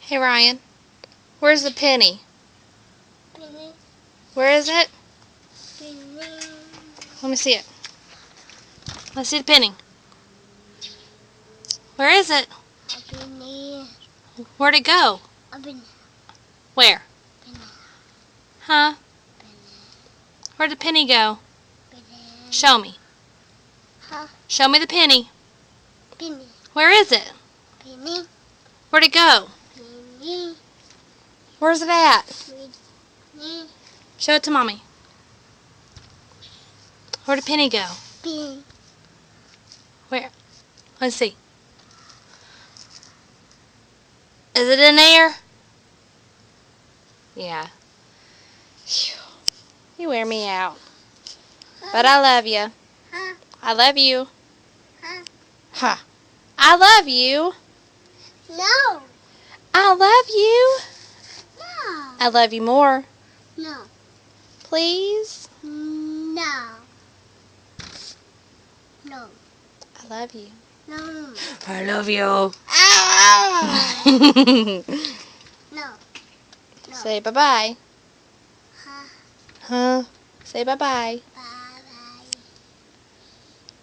Hey Ryan, where's the penny? Penny, Where is it? penny, Let me see it. Let's see the penny. Where is it? a penny, Where'd it go? a penny, Where? penny, Huh? penny, Where'd the penny go? penny. Show me. Huh? Show me the penny. Penny, Where is it? penny, Where'd it go? penny, Where's it at? penny, Show it to Mommy. Where'd the penny go? penny. Where? Let's see. Is it in there? Yeah. Phew. You wear me out. But I love you. Huh? I love you. Huh? Huh. I love you. No, I love you. no, I love you more. no, Please? no, no, I love you. no, I love you. no, no. Say bye-bye. Huh? Huh? Say bye-bye.